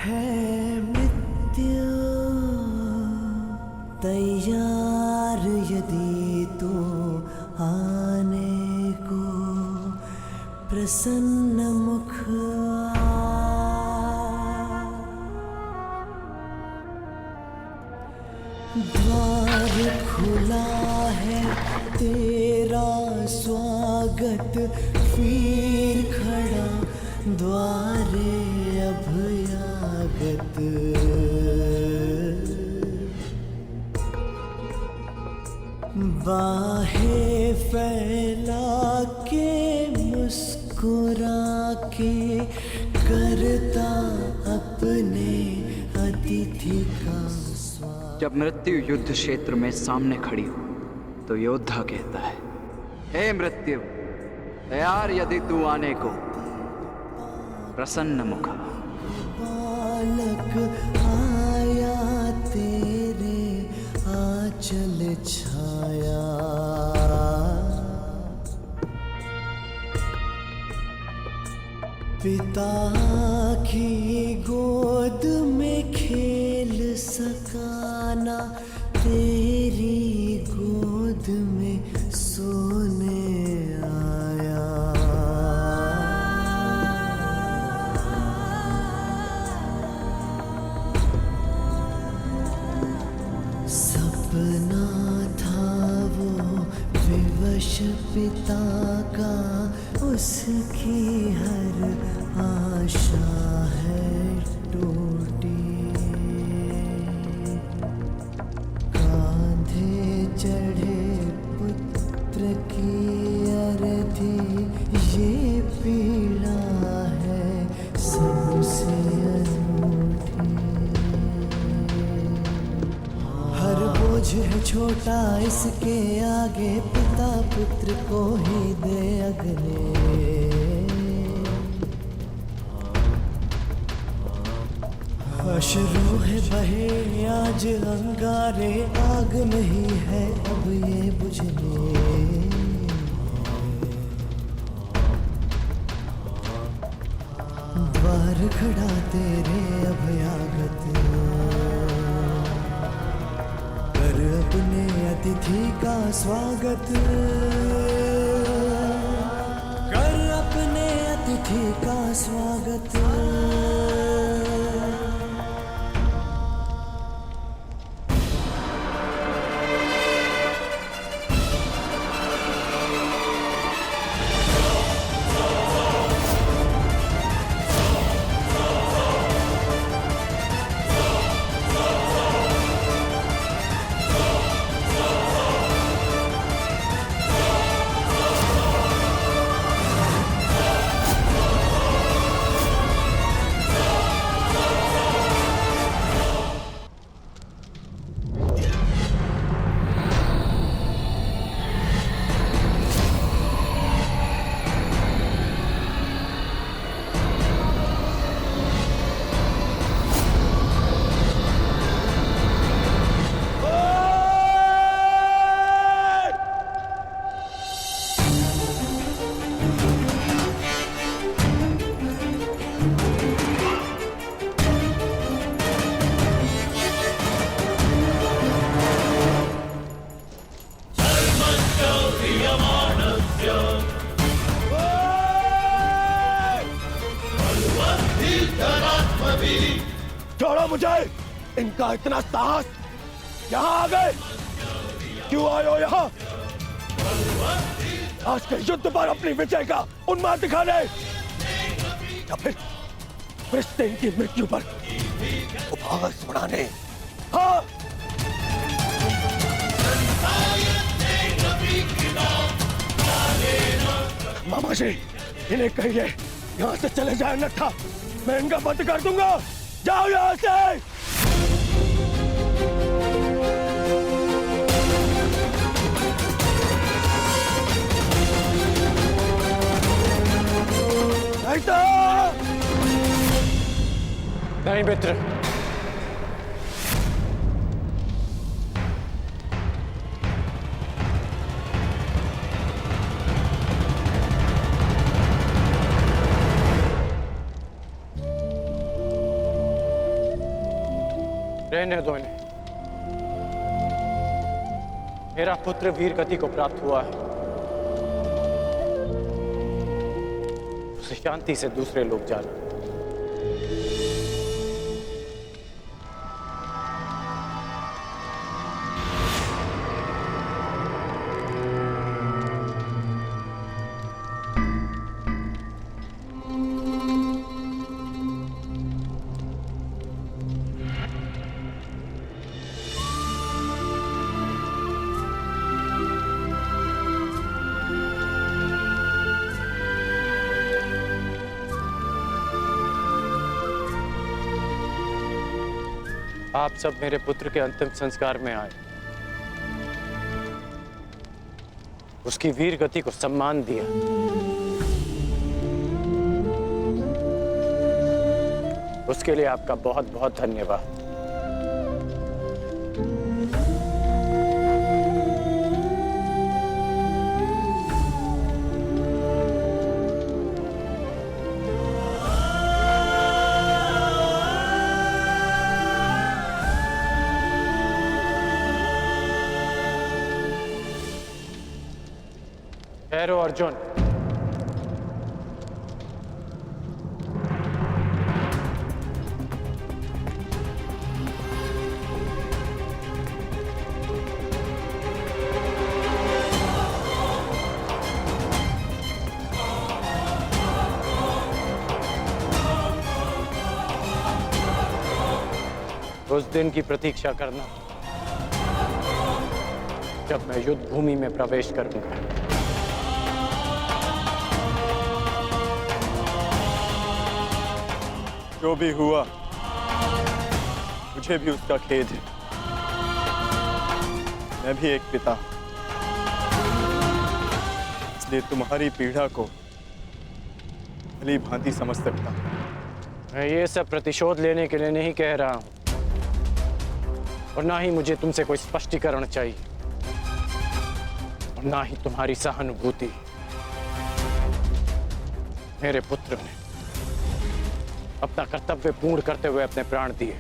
है मृत्यु तैयार यदि तू आने को प्रसन्न मुख द्वार खुला है तेरा स्वागत वीर खड़ा द्वारे अभयागत बाहें फैला के मुस्कुरा के करता अपने अतिथि का स्वागत। जब मृत्यु युद्ध क्षेत्र में सामने खड़ी हो तो योद्धा कहता है, हे मृत्यु तैयार यदि तू आने को प्रसन्न मुखा। बालक आया तेरे आंचल छाया पिता की गोद में खेल सकाना तेरी गोद में सोने आया। सपना था वो विवश पिता का उसकी हर आशा है टूटी कांधे चढ़े पुत्र की अर्थी ये पीड़ा है सबसे अनूठी। हर बोझ है छोटा इसके आगे पिता पुत्र को ही दे अगले। अश्रु है बहे आज अंगारे आग नहीं है अब ये बुझने। द्वार खड़ा तेरे अभयागत कर अपने अतिथि का स्वागत कर अपने अतिथि का स्वागत। छोड़ो मुझे, इनका इतना साहस, यहाँ आ गए, क्यों आए हो यहाँ? आज के युद्ध पर अपनी विजय का उन्माद दिखाने या फिर प्रिस्तीन की मृत्यु पर उपहास बढ़ाने? हाँ, मामा जी इन्हें कहिए यहाँ से चले जाए नट्ठा, मैं इनका बंद कर दूंगा। जाओ यहाँ से। नहीं मित्र, रहने दो इन्हें। मेरा पुत्र वीर गति को प्राप्त हुआ है, उसे शांति से दूसरे लोग जाना। आप सब मेरे पुत्र के अंतिम संस्कार में आए, उसकी वीर गति को सम्मान दिया। उसके लिए आपका बहुत बहुत धन्यवाद। ठहरो अर्जुन। उस दिन की प्रतीक्षा करना जब मैं युद्ध भूमि में प्रवेश करूंगा। जो भी हुआ मुझे भी उसका खेद है। मैं भी एक पिता हूं, इसलिए तुम्हारी पीड़ा को भली भांति समझ सकता हूं। मैं ये सब प्रतिशोध लेने के लिए नहीं कह रहा हूं, और ना ही मुझे तुमसे कोई स्पष्टीकरण चाहिए, और ना ही तुम्हारी सहानुभूति। मेरे पुत्र ने अपना कर्तव्य पूर्ण करते हुए अपने प्राण दिए।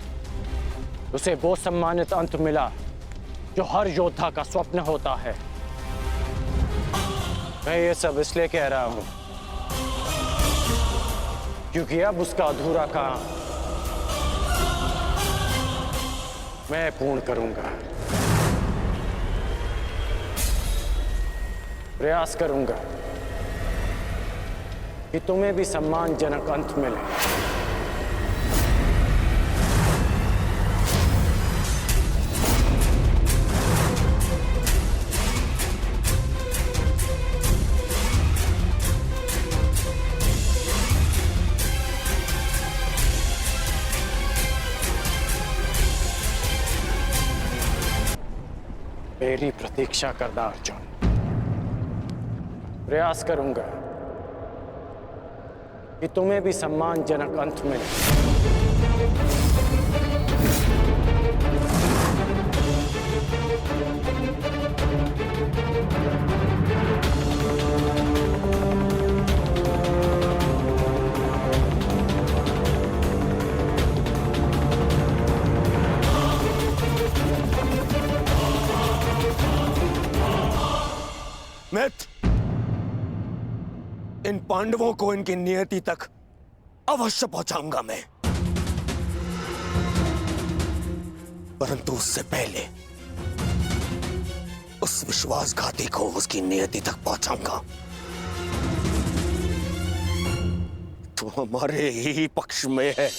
उसे वो सम्मानित अंत मिला जो हर योद्धा का स्वप्न होता है। मैं ये सब इसलिए कह रहा हूं क्योंकि अब उसका अधूरा काम मैं पूर्ण करूंगा। प्रयास करूंगा कि तुम्हें भी सम्मानजनक अंत मिले। मेरी प्रतीक्षा करना अर्जुन। प्रयास करूंगा कि तुम्हें भी सम्मानजनक अंत मिले। मित्र, इन पांडवों को इनकी नियति तक अवश्य पहुंचाऊंगा मैं, परंतु उससे पहले उस विश्वासघाती को उसकी नियति तक पहुंचाऊंगा। तो हमारे ही पक्ष में है।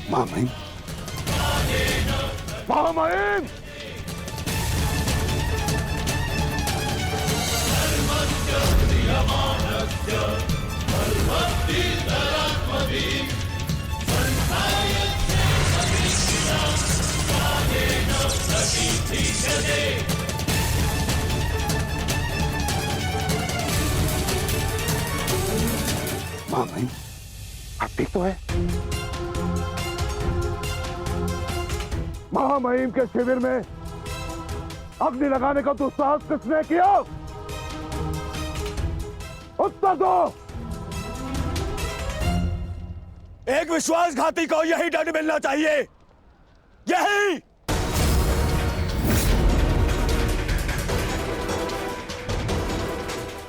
महामहिम, महामहिम, महामहिम, आप ठीक तो है? महामहिम के शिविर में अग्नि लगाने का दुस्साहस किसने किया? उत्तर दो। एक विश्वासघाती को यही दंड मिलना चाहिए, यही।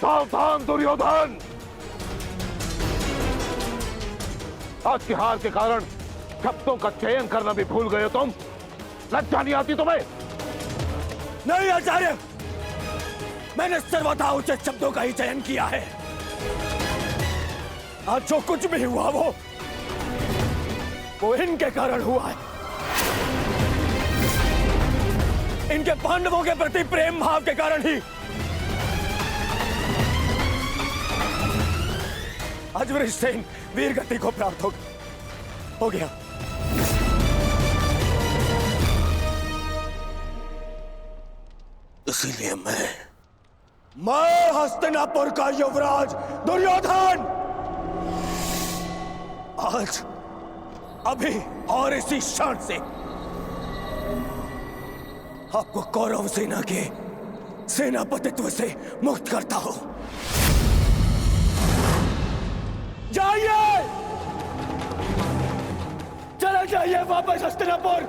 सावधान दुर्योधन, आज की हार के कारण शब्दों का चयन करना भी भूल गए हो तुम। लज्जा नहीं आती तुम्हें? नहीं आचार्य, मैंने सर्वथा उचित शब्दों का ही चयन किया है। आज जो कुछ भी हुआ वो इनके कारण हुआ है। इनके पांडवों के प्रति प्रेम भाव के कारण ही आज वृषसेन वीर गति को प्राप्त हो गया। इसीलिए मैं हस्तिनापुर का युवराज दुर्योधन आज अभी और इसी क्षण से आपको कौरव सेना के सेनापतित्व से मुक्त करता हूं। जाइए, चले जाइए वापस हस्तिनापुर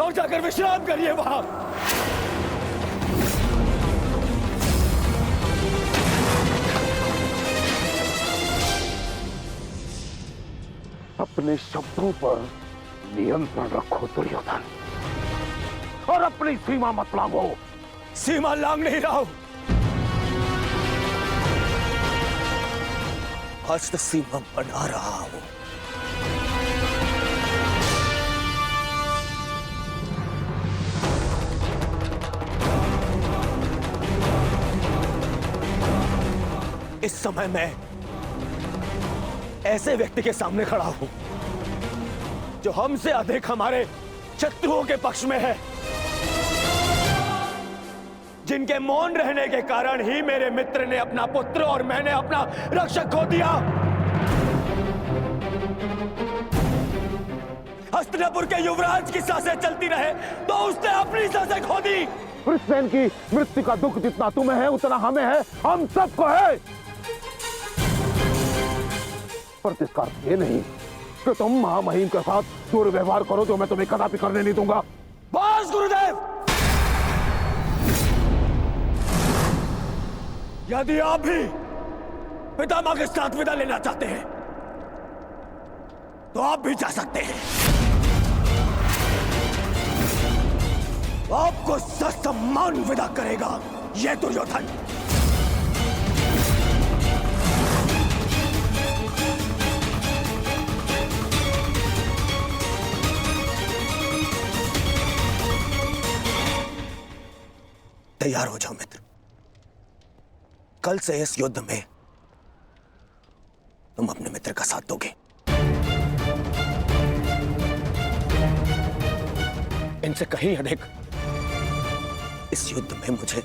और जाकर विश्राम करिए वहां। अपने शब्दों पर नियंत्रण रखो दुर्योधन, और अपनी सीमा मत लांघो। सीमा लांघ नहीं रहा हूं, आज तो सीमा बना रहा हूं। इस समय मैं ऐसे व्यक्ति के सामने खड़ा हूं जो हमसे अधिक हमारे शत्रुओं के पक्ष में है, जिनके मौन रहने के कारण ही मेरे मित्र ने अपना पुत्र और मैंने अपना रक्षक खो दिया। हस्तिनापुर के युवराज की सांसें चलती रहे तो उसने अपनी सांसें खो दी। वृषसेन की मृत्यु का दुख जितना तुम्हें है उतना हमें है, हम सबको है। पर इसका अर्थ ये नहीं कि तुम महामहिम के साथ दुर्व्यवहार करो, जो मैं तुम्हें कदापि करने नहीं दूंगा। बस गुरुदेव, यदि आप भी पितामह के साथ विदा लेना चाहते हैं तो आप भी जा सकते हैं। आपको ससम्मान विदा करेगा यह दुर्योधन। तैयार हो जाओ मित्र, कल से इस युद्ध में तुम अपने मित्र का साथ दोगे। इनसे कहीं अधिक इस युद्ध में मुझे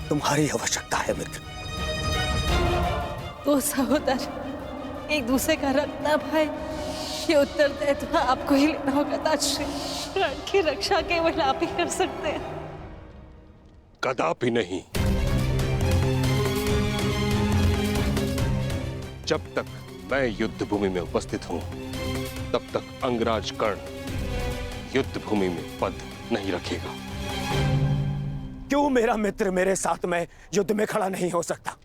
तुम्हारी आवश्यकता है मित्र। दो सहोदर एक दूसरे का रक्त न भाई, ये उत्तरदायित्व आपको ही लेना होगा ताश्री। प्राण की रक्षा केवल आप ही कर सकते हैं। कदापि नहीं। जब तक मैं युद्ध भूमि में उपस्थित हूं तब तक अंगराज कर्ण युद्ध भूमि में पद नहीं रखेगा। क्यों मेरा मित्र मेरे साथ में युद्ध में खड़ा नहीं हो सकता?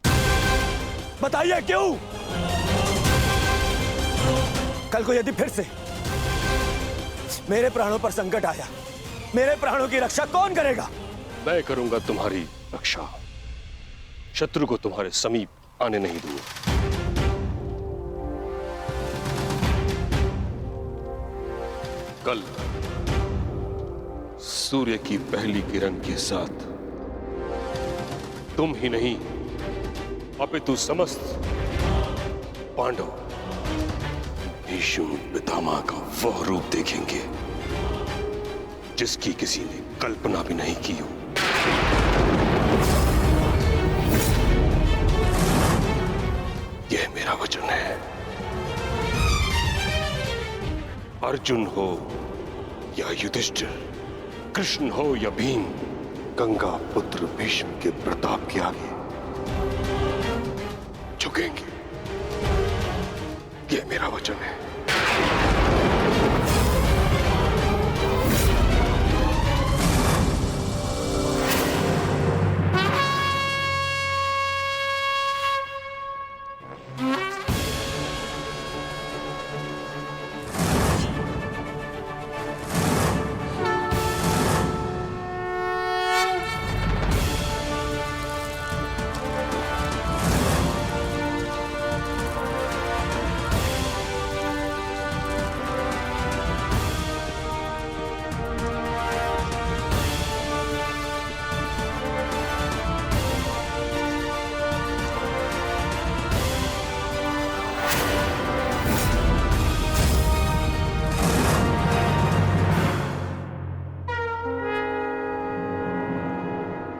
बताइए क्यों? कल को यदि फिर से मेरे प्राणों पर संकट आया, मेरे प्राणों की रक्षा कौन करेगा? मैं करूंगा तुम्हारी रक्षा, शत्रु को तुम्हारे समीप आने नहीं दूंगा। कल सूर्य की पहली किरण के साथ तुम ही नहीं अपितु समस्त पांडव भीष्म पितामह का वह रूप देखेंगे जिसकी किसी ने कल्पना भी नहीं की हो। यह मेरा वचन। वचन है। अर्जुन हो या युधिष्ठिर, कृष्ण हो या भीम, गंगा पुत्र भीष्म के प्रताप के आगे झुकेंगे। ये मेरा वचन है।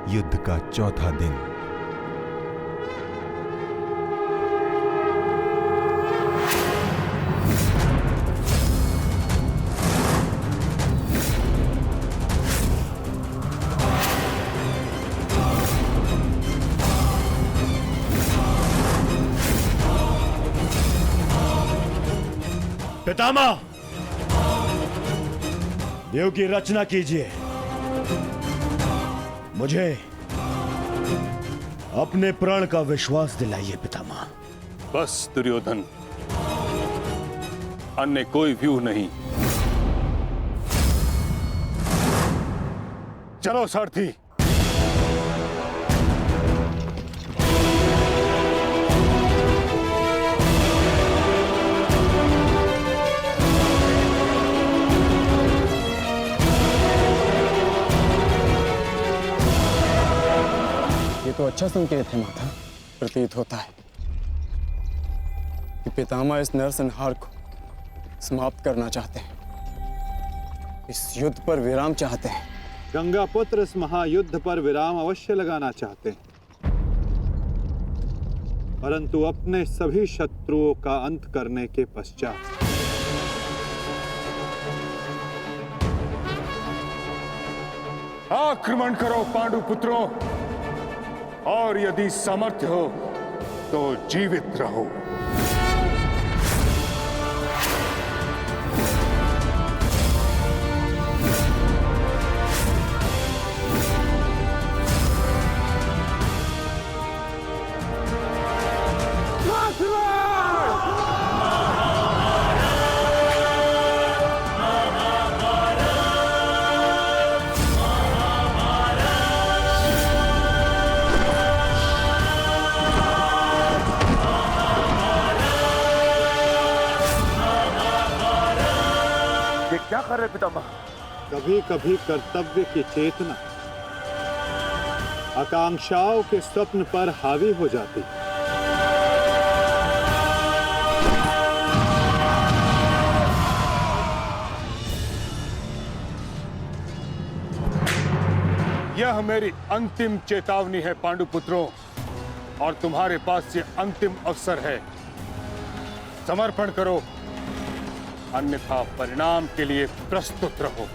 युद्ध का चौथा दिन। पितामह, देव की रचना कीजिए। मुझे अपने प्राण का विश्वास दिलाइए पितामह। बस दुर्योधन, अन्य कोई व्यूह नहीं। चलो सारथी। तो अच्छा संकेत है माता। प्रतीत होता है कि पितामह इस नरसंहार को समाप्त करना चाहते हैं, इस युद्ध पर विराम चाहते हैं। गंगा पुत्र इस महायुद्ध पर विराम अवश्य लगाना चाहते हैं, परंतु अपने सभी शत्रुओं का अंत करने के पश्चात। आक्रमण करो पांडु पुत्रों, और यदि सामर्थ्य हो तो जीवित रहो। क्या कर रहे पितामह? कभी कभी कर्तव्य की चेतना आकांक्षाओं के स्वप्न पर हावी हो जाती। यह मेरी अंतिम चेतावनी है पांडुपुत्रों, और तुम्हारे पास ये अंतिम अवसर है। समर्पण करो, अन्यथा परिणाम के लिए प्रस्तुत रहो।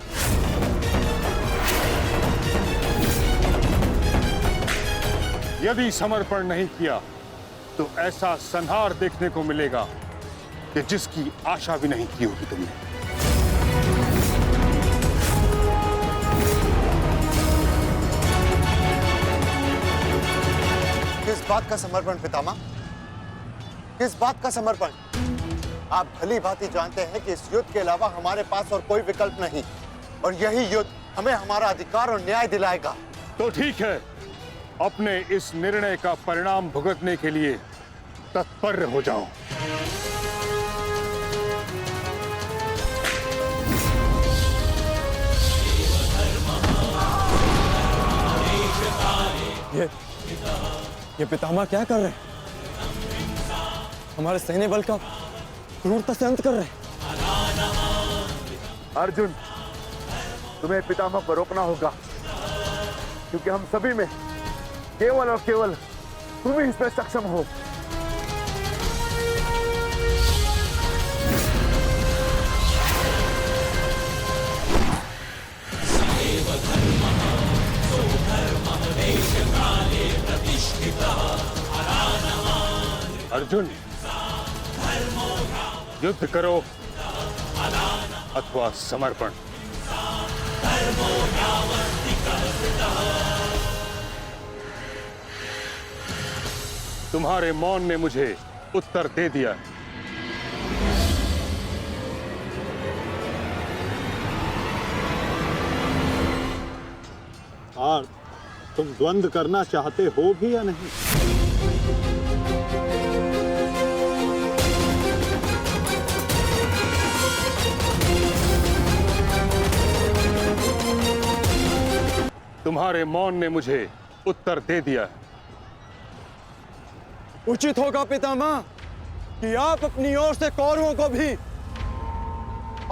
यदि समर्पण नहीं किया तो ऐसा संहार देखने को मिलेगा कि जिसकी आशा भी नहीं की होगी तुमने। किस बात का समर्पण पितामह? किस बात का समर्पण? आप भली भांति जानते हैं कि इस युद्ध के अलावा हमारे पास और कोई विकल्प नहीं, और यही युद्ध हमें हमारा अधिकार और न्याय दिलाएगा। तो ठीक है, अपने इस निर्णय का परिणाम भुगतने के लिए तत्पर हो जाओ। ये पितामह क्या कर रहे हैं? हमारे सैन्य बल का क्रूरता से अंत कर रहे हैं। अर्जुन, तुम्हें पितामह को रोकना होगा, क्योंकि हम सभी में केवल और केवल तुम ही इसमें सक्षम हो। अर्जुन, युद्ध करो अथवा समर्पण। तुम्हारे मौन ने मुझे उत्तर दे दिया। और तुम द्वंद्व करना चाहते हो भी या नहीं? तुम्हारे मौन ने मुझे उत्तर दे दिया। उचित होगा पितामह कि आप अपनी ओर से कौरवों को भी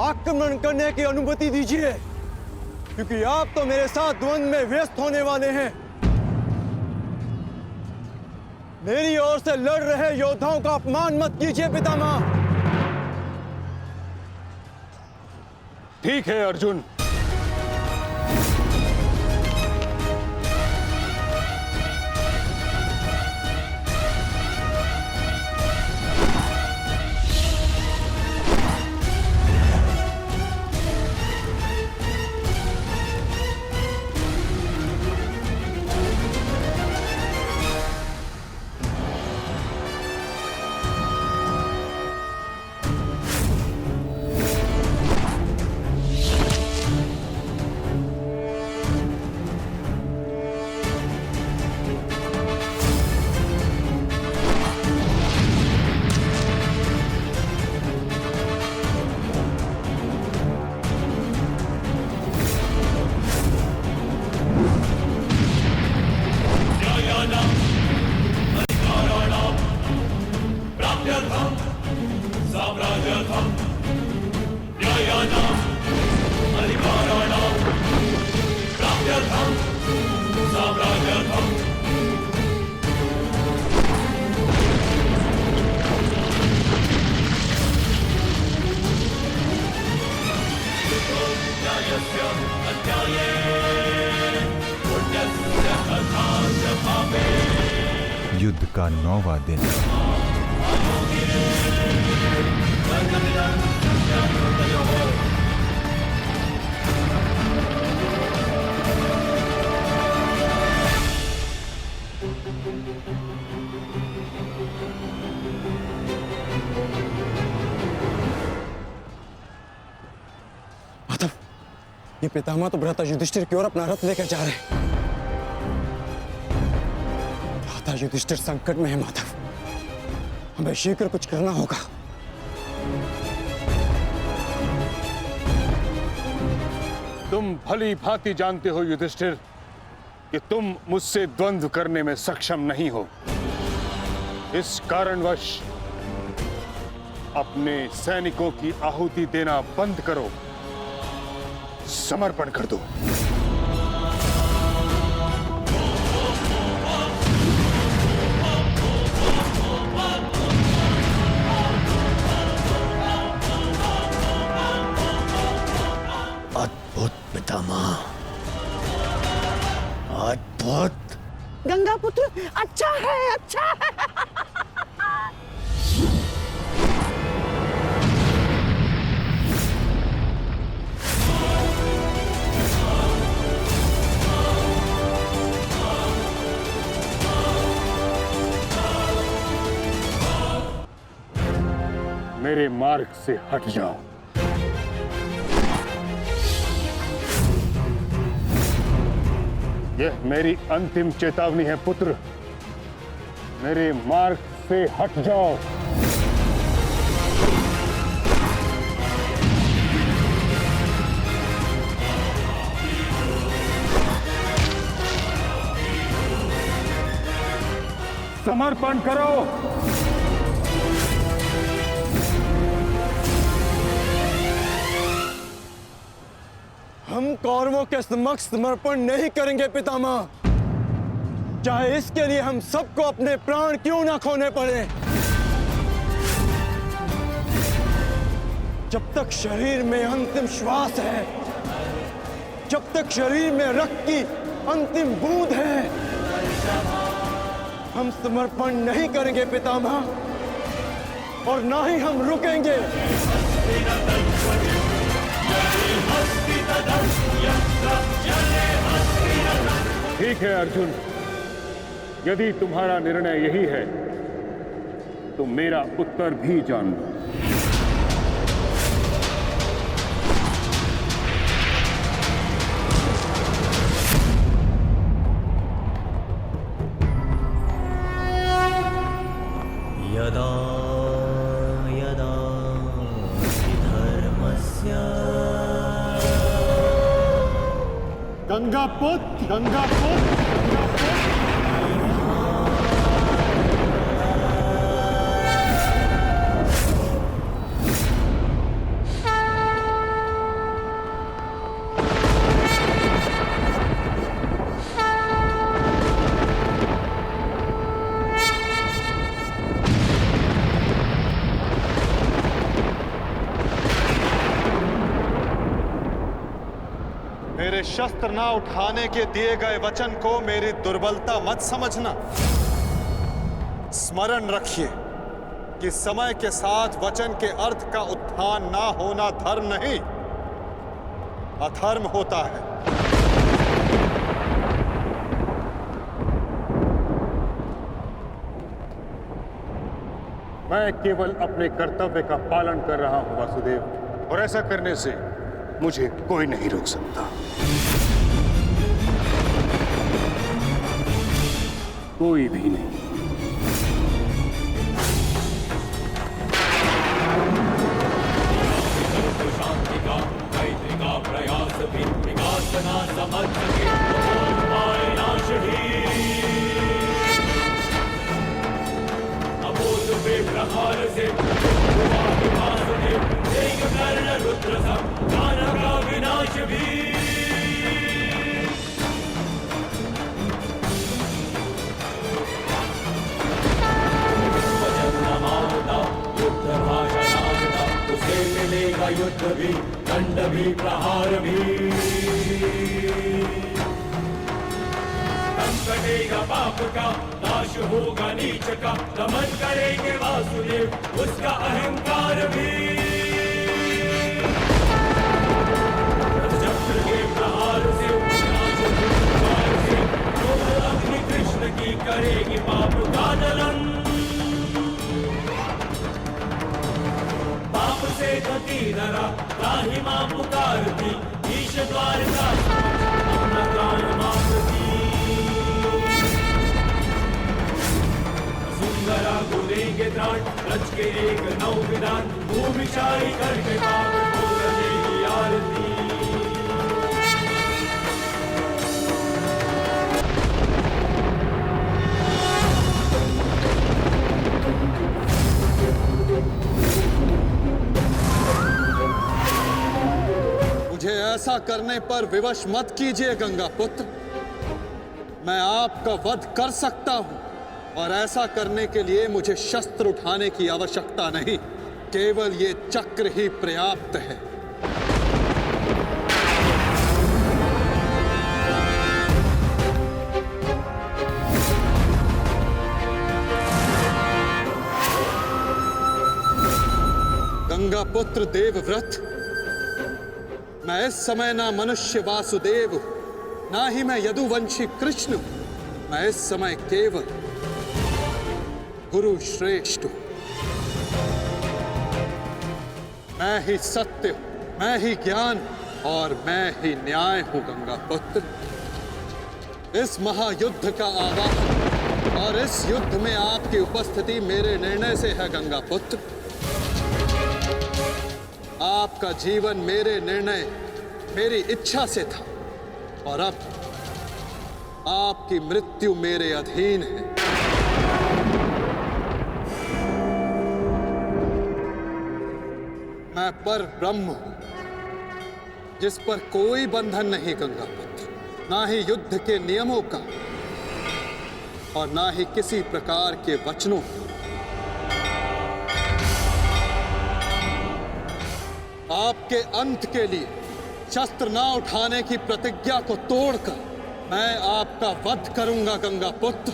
आक्रमण करने की अनुमति दीजिए, क्योंकि आप तो मेरे साथ द्वंद्व में व्यस्त होने वाले हैं। मेरी ओर से लड़ रहे योद्धाओं का अपमान मत कीजिए पितामह। ठीक है अर्जुन, युद्ध का 9वां दिन। माधव, ये पितामह तो भ्राता युधिष्ठिर की ओर अपना रथ लेकर जा रहे हैं। भ्राता युधिष्ठिर संकट में है माधव, हमें शीघ्र कुछ करना होगा। तुम भली भांति जानते हो युधिष्ठिर कि तुम मुझसे द्वंद्व करने में सक्षम नहीं हो। इस कारणवश अपने सैनिकों की आहुति देना बंद करो, समर्पण कर दो। अद्भुत पितामह, अद्भुत। गंगा पुत्र अच्छा है, अच्छा है। मेरे मार्ग से हट जाओ। यह मेरी अंतिम चेतावनी है पुत्र, मेरे मार्ग से हट जाओ। समर्पण करो। हम कौरवों के समक्ष समर्पण नहीं करेंगे पितामह, चाहे इसके लिए हम सबको अपने प्राण क्यों ना खोने पड़े। जब तक शरीर में अंतिम श्वास है, जब तक शरीर में रक्त की अंतिम बूंद है, हम समर्पण नहीं करेंगे पितामह। और ना ही हम रुकेंगे। ठीक है अर्जुन, यदि तुम्हारा निर्णय यही है तो मेरा उत्तर भी जान लो। यदा यदा हि धर्मस्य गंगापुत्र, गंगापुत्र, मेरे शस्त्र ना उठाने के दिए गए वचन को मेरी दुर्बलता मत समझना। स्मरण रखिए कि समय के साथ वचन के अर्थ का उत्थान ना होना धर्म नहीं, अधर्म होता है। मैं केवल अपने कर्तव्य का पालन कर रहा हूं वासुदेव, और ऐसा करने से मुझे कोई नहीं रोक सकता। कोई भी नहीं। शांति का मैत्री का प्रयास भी विकास ना समझ सके तो पाए नाश ही। अबोध पे प्रहार से कर्ण रुद्र सब दानव का विनाश भी। युद्ध भाषा उसे मिलेगा युद्ध भी, दंड भी, प्रहार भी। दम कटेगा पाप का, नाश होगा नीच का, दमन करेंगे वासुदेव उसका अहंकार भी। चक्र के प्रहार से अग्नि कृष्ण की करेगी पाप का दलन। पाप से गति धरा राही मां पुकारती, ईश द्वार का अपना प्राण मांगती। सुंदरा गुरेंगे त्राण रच के एक नौ विधान, भूमिशाली करके पावन को करेगी आरती। मुझे ऐसा करने पर विवश मत कीजिए गंगा पुत्र। मैं आपका वध कर सकता हूं, और ऐसा करने के लिए मुझे शस्त्र उठाने की आवश्यकता नहीं, केवल ये चक्र ही पर्याप्त है। गंगा पुत्र देवव्रत, मैं इस समय ना मनुष्य वासुदेव हूं, ना ही मैं यदुवंशी कृष्ण हूं। मैं इस समय केवल गुरु श्रेष्ठ हूं। मैं ही सत्य हूं, मैं ही ज्ञान और मैं ही न्याय हूं गंगा पुत्र। इस महायुद्ध का आवाहन और इस युद्ध में आपकी उपस्थिति मेरे निर्णय से है गंगा पुत्र। आपका जीवन मेरे निर्णय, मेरी इच्छा से था, और अब आपकी मृत्यु मेरे अधीन है। मैं पर ब्रह्म हूं, जिस पर कोई बंधन नहीं गंगा पुत्र, ना ही युद्ध के नियमों का और ना ही किसी प्रकार के वचनों का। आपके अंत के लिए शस्त्र ना उठाने की प्रतिज्ञा को तोड़कर मैं आपका वध करूंगा गंगा पुत्र।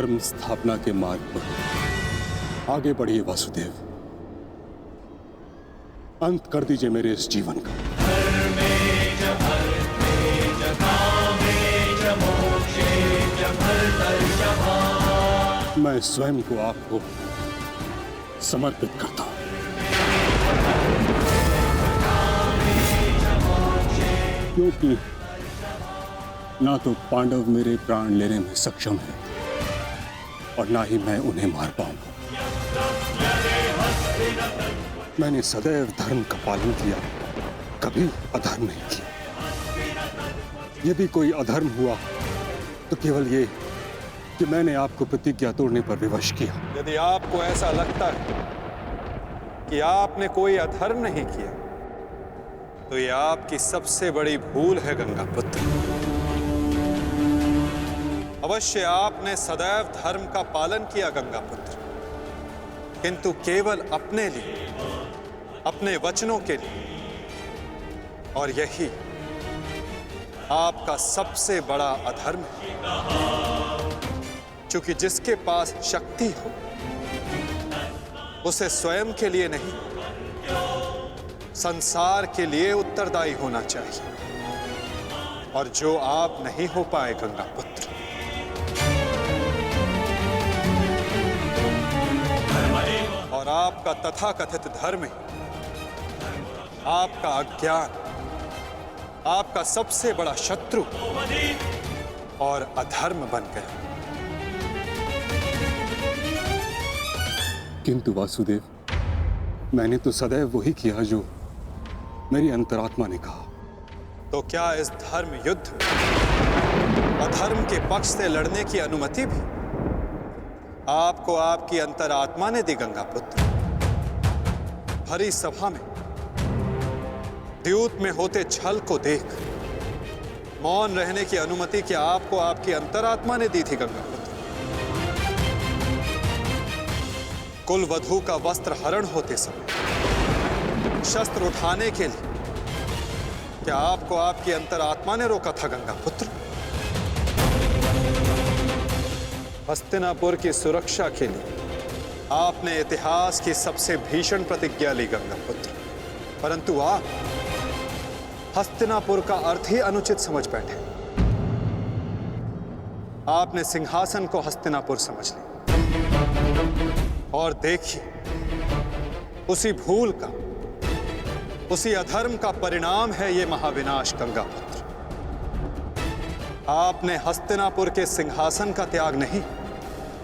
धर्म स्थापना के मार्ग पर आगे बढ़िए वासुदेव। अंत कर दीजिए मेरे इस जीवन का। मैं स्वयं को आपको समर्पित करता हूं। क्योंकि ना तो पांडव मेरे प्राण लेने में सक्षम है और ना ही मैं उन्हें मार पाऊंगा। मैंने सदैव धर्म का पालन किया, कभी अधर्म नहीं किया। यदि कोई अधर्म हुआ तो केवल ये कि मैंने आपको प्रतिज्ञा तोड़ने पर विवश किया। यदि आपको ऐसा लगता है कि आपने कोई अधर्म नहीं किया तो यह आपकी सबसे बड़ी भूल है गंगा पुत्र। अवश्य आपने सदैव धर्म का पालन किया गंगा पुत्र, किंतु केवल अपने लिए, अपने वचनों के लिए। और यही आपका सबसे बड़ा अधर्म है। क्योंकि जिसके पास शक्ति हो उसे स्वयं के लिए नहीं, संसार के लिए उत्तरदायी होना चाहिए, और जो आप नहीं हो पाए गंगा पुत्र। और आपका तथाकथित धर्म ही आपका अज्ञान, आपका सबसे बड़ा शत्रु और अधर्म बन गया। किंतु वासुदेव, मैंने तो सदैव वही किया जो मेरी अंतरात्मा ने कहा। तो क्या इस धर्म युद्ध में अधर्म के पक्ष से लड़ने की अनुमति भी आपको आपकी अंतरात्मा ने दी गंगा पुत्र? भरी सभा में द्यूत में होते छल को देख मौन रहने की अनुमति क्या आपको आपकी अंतरात्मा ने दी थी गंगा पुत्र? कुल वधू का वस्त्र हरण होते समय शस्त्र उठाने के लिए क्या आपको आपकी अंतरात्मा ने रोका था गंगा पुत्र? हस्तिनापुर की सुरक्षा के लिए आपने इतिहास की सबसे भीषण प्रतिज्ञा ली गंगा पुत्र, परंतु आप हस्तिनापुर का अर्थ ही अनुचित समझ बैठे। आपने सिंहासन को हस्तिनापुर समझ लिया। और देखिए, उसी भूल का, उसी अधर्म का परिणाम है ये महाविनाश गंगा पुत्र। आपने हस्तिनापुर के सिंहासन का त्याग नहीं,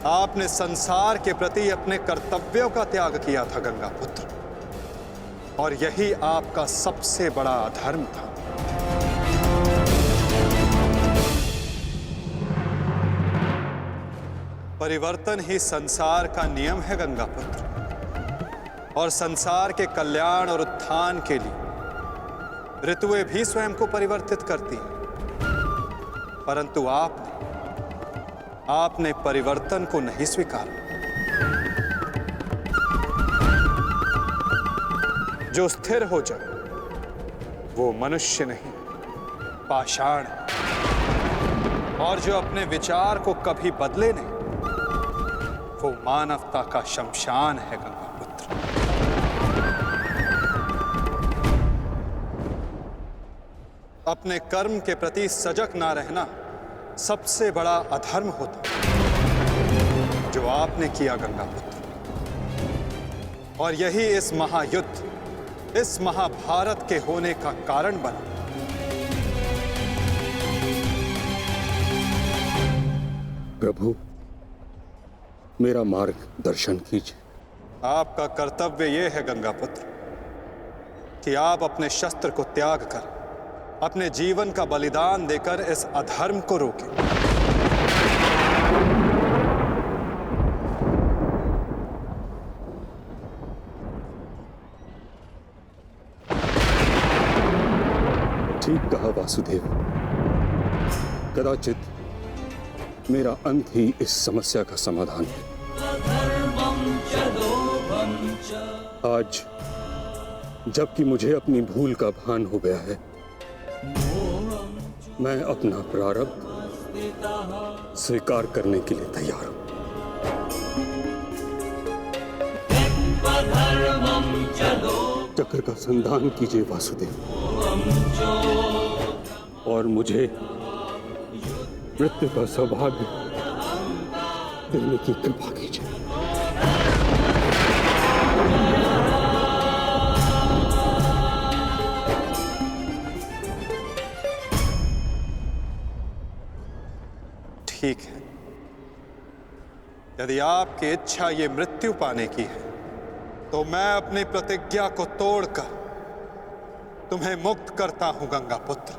आपने संसार के प्रति अपने कर्तव्यों का त्याग किया था गंगा पुत्र, और यही आपका सबसे बड़ा अधर्म था। परिवर्तन ही संसार का नियम है गंगा पुत्र, और संसार के कल्याण और उत्थान के लिए ऋतुएं भी स्वयं को परिवर्तित करती हैं। परंतु आपने परिवर्तन को नहीं स्वीकारा। जो स्थिर हो जाए वो मनुष्य नहीं, पाषाण है। और जो अपने विचार को कभी बदले नहीं, वो मानवता का शमशान है गंगा पुत्र। अपने कर्म के प्रति सजग ना रहना सबसे बड़ा अधर्म होता जो आपने किया गंगा पुत्र, और यही इस महायुद्ध, इस महाभारत के होने का कारण बना। प्रभु, मेरा मार्ग दर्शन कीजिए। आपका कर्तव्य यह है गंगा पुत्र कि आप अपने शस्त्र को त्याग कर, अपने जीवन का बलिदान देकर इस अधर्म को रोकें। ठीक कहा वासुदेव। कदाचित मेरा अंत ही इस समस्या का समाधान है। आज जबकि मुझे अपनी भूल का भान हो गया है, मैं अपना प्रारब्ध स्वीकार करने के लिए तैयार हूं। चक्र का संधान कीजिए वासुदेव, और मुझे मृत्यु का सौभाग्य देने की कृपा कीजिए। ठीक है, यदि आपकी इच्छा ये मृत्यु पाने की है तो मैं अपनी प्रतिज्ञा को तोड़कर तुम्हें मुक्त करता हूं गंगा पुत्र।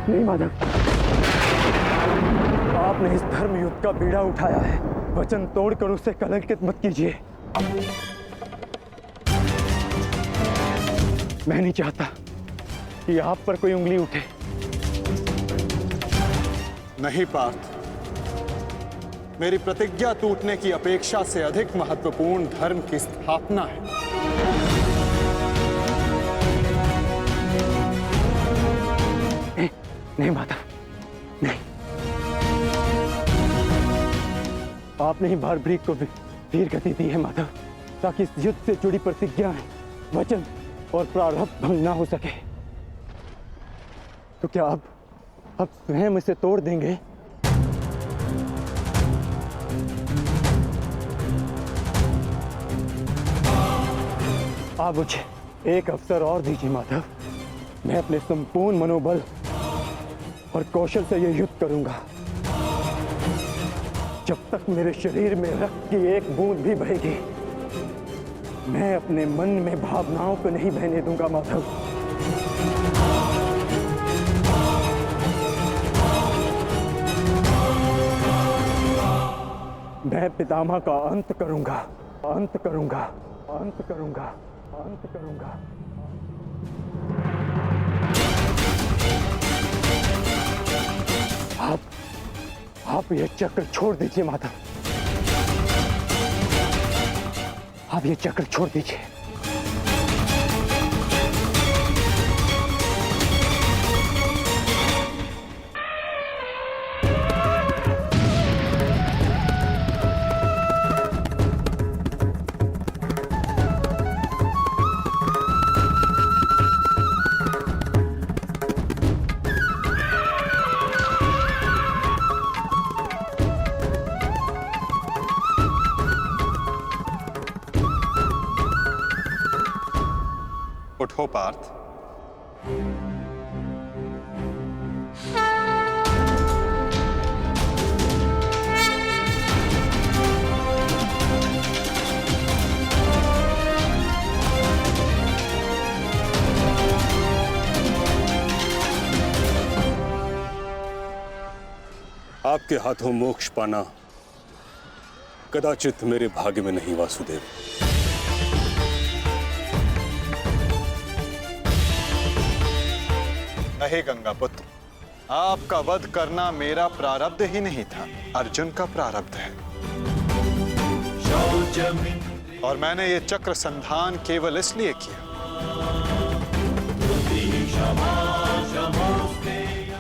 नहीं माधव, आपने इस धर्म युद्ध का बीड़ा उठाया है, वचन तोड़कर उसे कलंकित मत कीजिए। मैं नहीं चाहता कि आप पर कोई उंगली उठे। नहीं पार्थ, मेरी प्रतिज्ञा टूटने की अपेक्षा से अधिक महत्वपूर्ण धर्म की स्थापना है। नहीं माता, नहीं। आपने ही भारभृग को वीर गति दी है माधव, ताकि इस युद्ध से जुड़ी प्रतिज्ञाएं, वचन और प्रारब्ध भंग ना हो सके। तो क्या आप स्वयं इसे तोड़ देंगे? आप मुझे एक अवसर और दीजिए माधव, मैं अपने संपूर्ण मनोबल और कौशल से यह युद्ध करूंगा। जब तक मेरे शरीर में रक्त की एक बूंद भी बहेगी, मैं अपने मन में भावनाओं को नहीं बहने दूंगा माधव। मैं पितामह का अंत करूंगा, अंत करूंगा, अंत करूंगा, अंत करूंगा। आप ये चक्र छोड़ दीजिए माधव, आप ये चक्र छोड़ दीजिए। उठो पार्थ। आपके हाथों मोक्ष पाना कदाचित मेरे भाग्य में नहीं वासुदेव। नहीं गंगा पुत्र, आपका वध करना मेरा प्रारब्ध ही नहीं था, अर्जुन का प्रारब्ध है। और मैंने ये चक्र संधान केवल इसलिए किया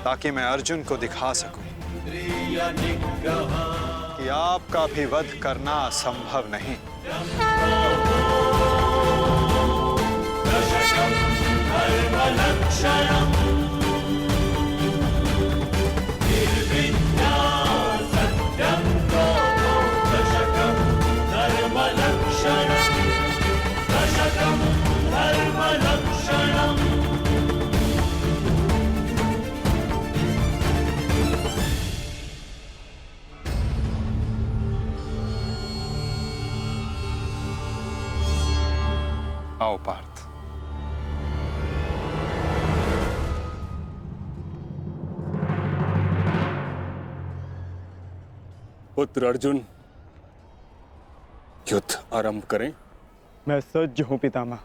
ताकि मैं अर्जुन को दिखा सकूं कि आपका भी वध करना असंभव नहीं। आओ पार्थ। पुत्र अर्जुन, युद्ध आरंभ करें। मैं सज्ज हूं पितामह।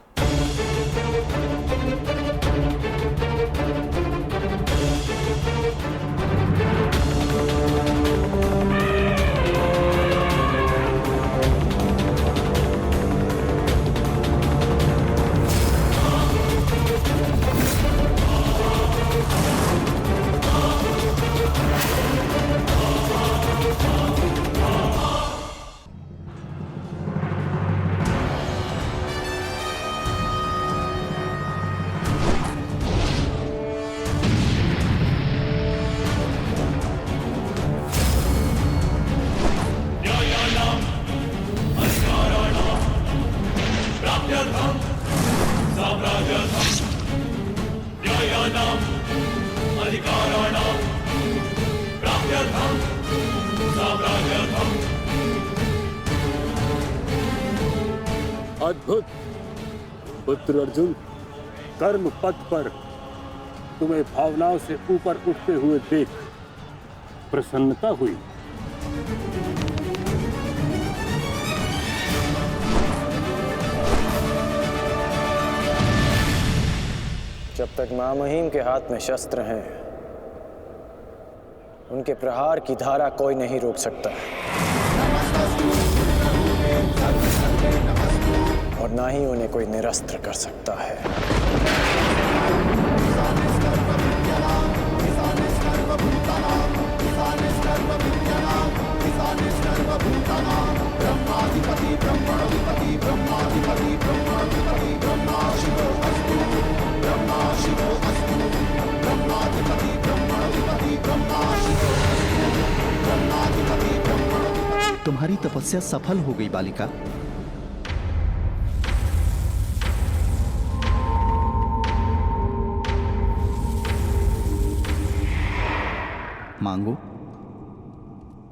अद्भुत पुत्र अर्जुन, कर्म पथ पर तुम्हें भावनाओं से ऊपर उठते हुए देख प्रसन्नता हुई। जब तक महामहिम के हाथ में शस्त्र हैं, उनके प्रहार की धारा कोई नहीं रोक सकता और ना ही उन्हें कोई निरस्त्र कर सकता है। तुम्हारी तपस्या सफल हो गई बालिका। मांगो,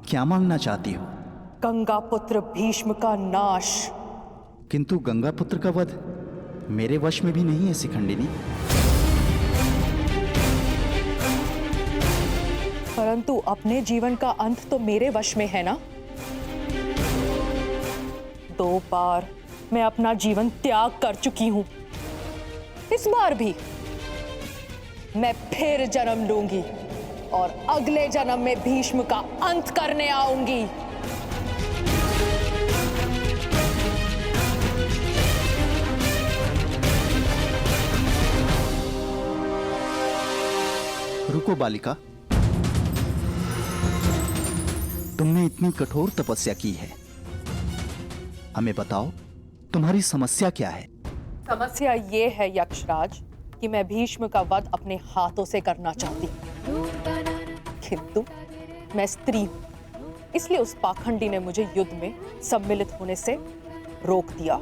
क्या मांगना चाहती हो? गंगा पुत्र भीष्म का नाश। किंतु गंगा पुत्र का वध मेरे वश में भी नहीं है शिखंडिनी। परंतु अपने जीवन का अंत तो मेरे वश में है ना। 2 बार मैं अपना जीवन त्याग कर चुकी हूं। इस बार भी मैं फिर जन्म लूंगी और अगले जन्म में भीष्म का अंत करने आऊंगी। रुको बालिका, तुमने इतनी कठोर तपस्या की है, हमें बताओ तुम्हारी समस्या क्या है? समस्या ये है यक्षराज कि मैं भीष्म का वध अपने हाथों से करना चाहती हूँ, किंतु मैं स्त्री हूं, इसलिए उस पाखंडी ने मुझे युद्ध में सम्मिलित होने से रोक दिया।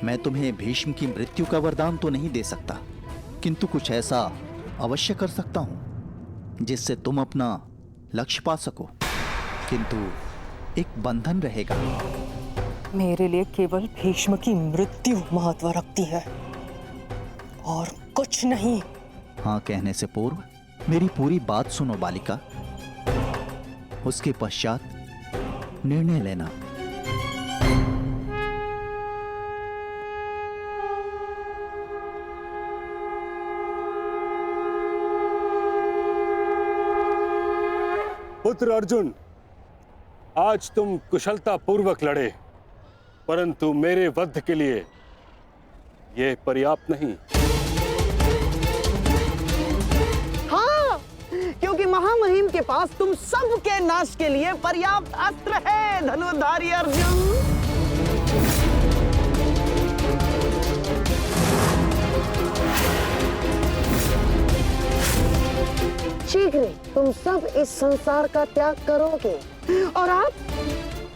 मैं तुम्हें भीष्म की मृत्यु का वरदान तो नहीं दे सकता, किंतु कुछ ऐसा अवश्य कर सकता हूं जिससे तुम अपना लक्ष्य पा सको, किंतु एक बंधन रहेगा। मेरे लिए केवल भीष्म की मृत्यु महत्व रखती है और कुछ नहीं। हाँ कहने से पूर्व मेरी पूरी बात सुनो बालिका, उसके पश्चात निर्णय लेना। पुत्र अर्जुन, आज तुम कुशलता पूर्वक लड़े, परंतु मेरे वध के लिए यह पर्याप्त नहीं। हाँ, क्योंकि महामहिम के पास तुम सबके नाश के लिए पर्याप्त अस्त्र है धनुर्धारी अर्जुन। शीघ्र तुम सब इस संसार का त्याग करोगे और आप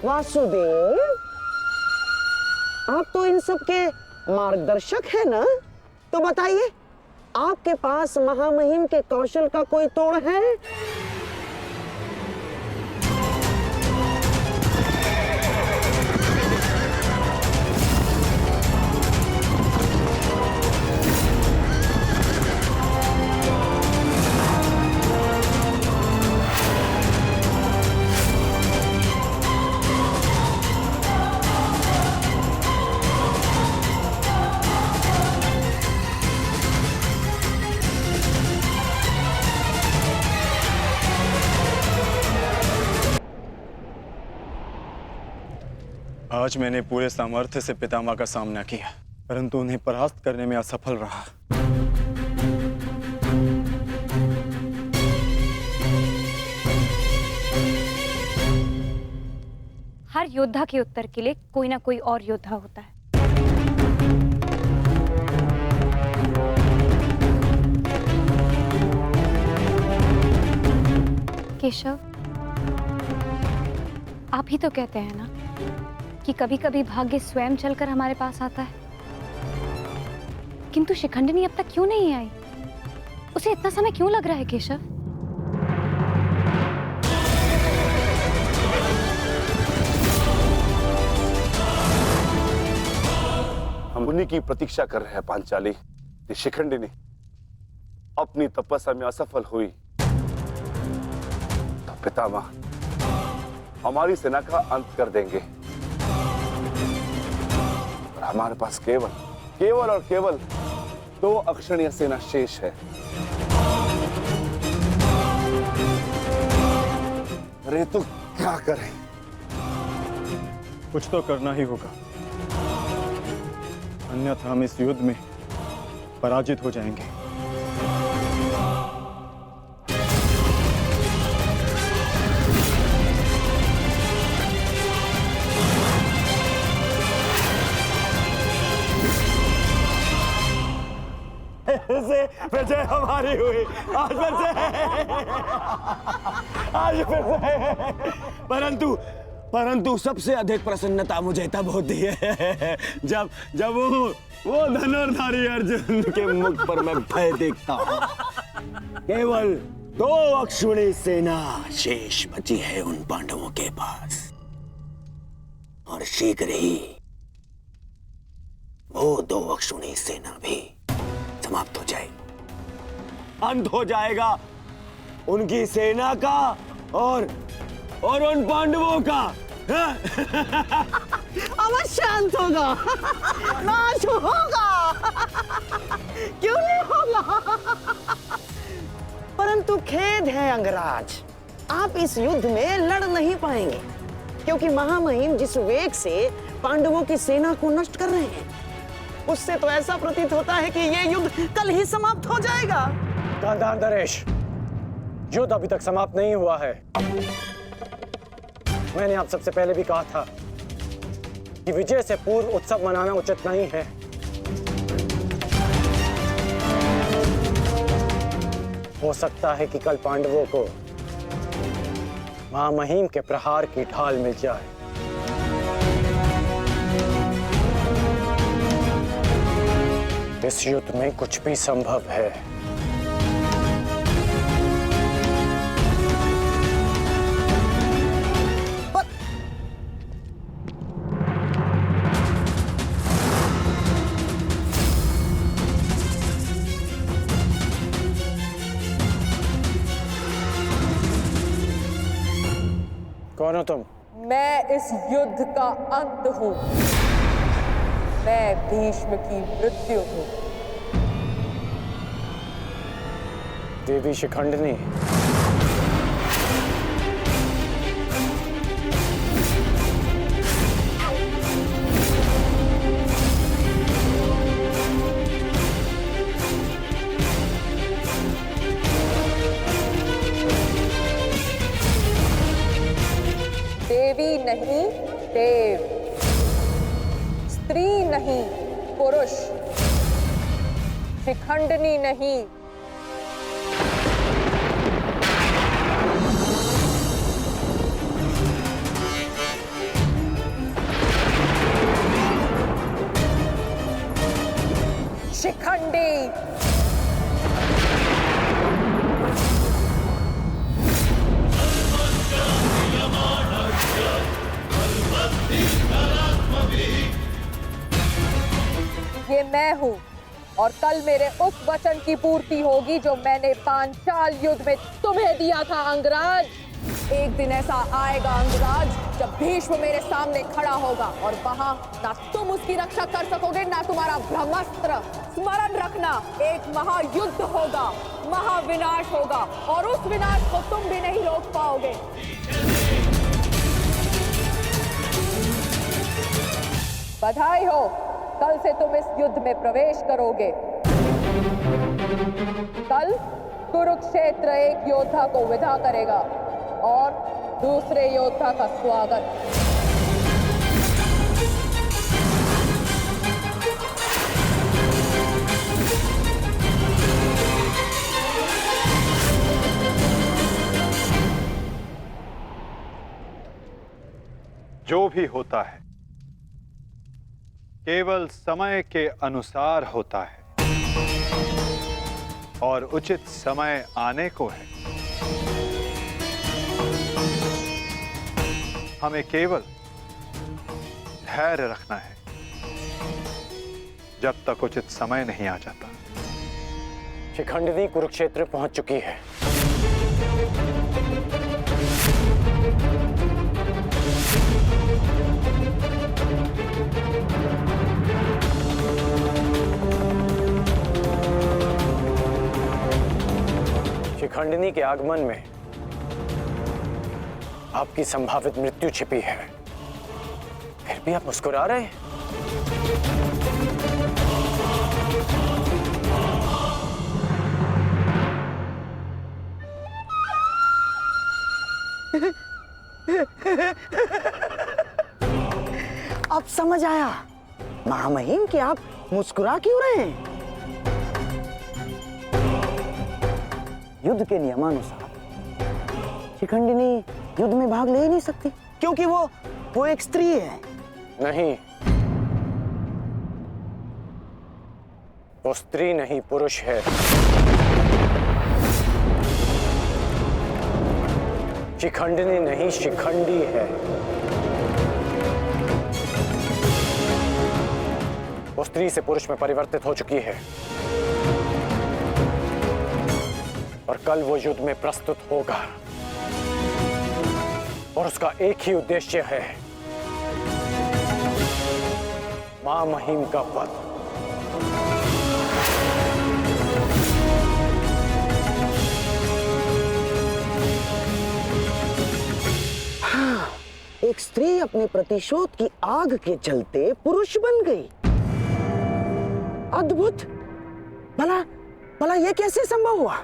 वासुदेव, आप तो इन सब के मार्गदर्शक है ना, तो बताइए आपके पास महामहिम के कौशल का कोई तोड़ है? आज मैंने पूरे सामर्थ्य से पितामह का सामना किया, परंतु उन्हें परास्त करने में असफल रहा। हर योद्धा के उत्तर के लिए कोई ना कोई और योद्धा होता है। केशव, आप ही तो कहते हैं ना कि कभी कभी भाग्य स्वयं चलकर हमारे पास आता है, किंतु शिखंडिनी अब तक क्यों नहीं आई? उसे इतना समय क्यों लग रहा है केशव? हम उन्हीं की प्रतीक्षा कर रहे हैं पांचाली। ये शिखंडिनी अपनी तपस्या में असफल हुई तो पितामह हमारी सेना का अंत कर देंगे और हमारे पास केवल और केवल 2 अक्षणीय सेना शेष है। अरे तो क्या करें? कुछ तो करना ही होगा, अन्यथा हम इस युद्ध में पराजित हो जाएंगे। से विजय हमारी हुई, आज फिर से। परंतु सबसे अधिक प्रसन्नता मुझे तब होती है जब वो धनुर्धारी अर्जुन के मुख पर मैं भय देखता हूँ। केवल 2 अक्षुणी सेना शेष बची है उन पांडवों के पास, और शीघ्र ही वो 2 अक्षुणी सेना भी समाप्त हो जाएगी। अंत हो जाएगा उनकी सेना का और उन पांडवों का। अवश्य अंत होगा, नाश होगा, क्यों नहीं होगा? परंतु खेद है अंगराज, आप इस युद्ध में लड़ नहीं पाएंगे, क्योंकि महामहिम जिस वेग से पांडवों की सेना को नष्ट कर रहे हैं, उससे तो ऐसा प्रतीत होता है कि ये युद्ध कल ही समाप्त हो जाएगा। गांधार नरेश, युद्ध अभी तक समाप्त नहीं हुआ है। मैंने आप सबसे पहले भी कहा था कि विजय से पूर्व उत्सव मनाना उचित नहीं है। हो सकता है कि कल पांडवों को महामहिम के प्रहार की ढाल मिल जाए। इस युद्ध में कुछ भी संभव है। कौन हो तुम? मैं इस युद्ध का अंत हूं। मैं भीष्म की मृत्यु हूं। देवी शिखंडिनी, देवी नहीं देव, स्त्री नहीं पुरुष, शिखंडिनी नहीं। शिखंडी। ये मैं हूँ, और कल मेरे उस वचन की पूर्ति होगी जो मैंने पांचाल युद्ध में तुम्हें दिया था अंगराज। एक दिन ऐसा आएगा अंगराज जब भीष्म मेरे सामने खड़ा होगा, और वहां ना तुम उसकी रक्षा कर सकोगे ना तुम्हारा ब्रह्मास्त्र। स्मरण रखना, एक महायुद्ध होगा, महाविनाश होगा, और उस विनाश को तुम भी नहीं रोक पाओगे। बधाई हो, कल से तुम इस युद्ध में प्रवेश करोगे। कल कुरुक्षेत्र एक योद्धा को विदा करेगा और दूसरे योद्धा का स्वागत। जो भी होता है केवल समय के अनुसार होता है, और उचित समय आने को है। हमें केवल धैर्य रखना है, जब तक उचित समय नहीं आ जाता। शिखंडिनी कुरुक्षेत्र पहुंच चुकी है। शिखंडिनी के आगमन में आपकी संभावित मृत्यु छिपी है, फिर भी आप मुस्कुरा रहे हैं। अब समझ आया महामहिम कि आप मुस्कुरा क्यों रहे हैं। युद्ध के नियमानुसार शिखंडिनी युद्ध में भाग ले ही नहीं सकती, क्योंकि वो एक स्त्री है। नहीं, वो स्त्री नहीं पुरुष है। शिखंडिनी नहीं शिखंडी है। वो स्त्री से पुरुष में परिवर्तित हो चुकी है और कल वो युद्ध में प्रस्तुत होगा और उसका एक ही उद्देश्य है, मां महिम का वध। हाँ, एक स्त्री अपने प्रतिशोध की आग के चलते पुरुष बन गई। अद्भुत। भला ये कैसे संभव हुआ?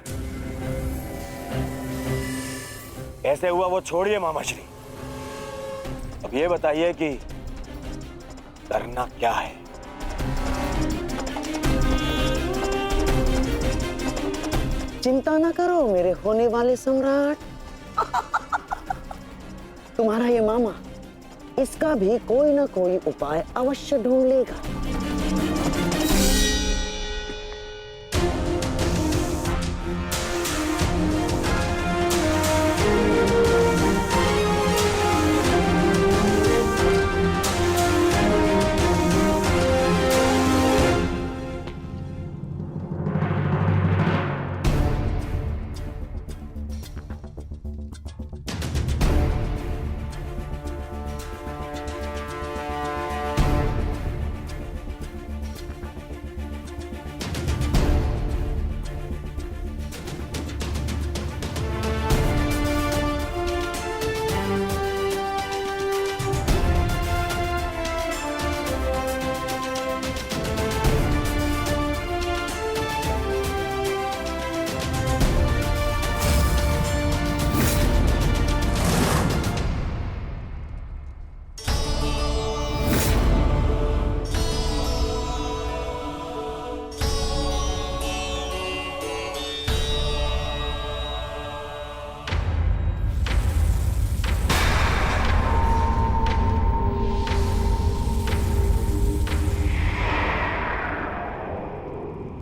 कैसे हुआ वो छोड़िए मामाश्री, अब ये बताइए कि करना क्या है। चिंता ना करो मेरे होने वाले सम्राट। तुम्हारा ये मामा इसका भी कोई ना कोई उपाय अवश्य ढूंढ लेगा।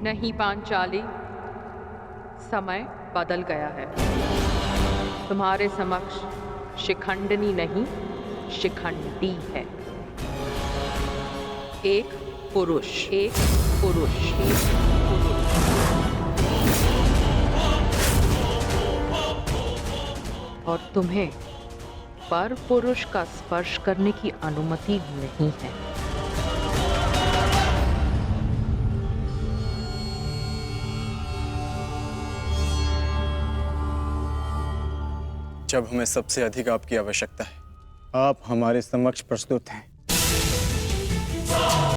नहीं पांचाली, समय बदल गया है। तुम्हारे समक्ष शिखंडिनी नहीं शिखंडी है। एक पुरुष, एक पुरुष, एक पुरुष। और तुम्हें पर पुरुष का स्पर्श करने की अनुमति नहीं है। जब हमें सबसे अधिक आपकी आवश्यकता है, आप हमारे समक्ष प्रस्तुत हैं।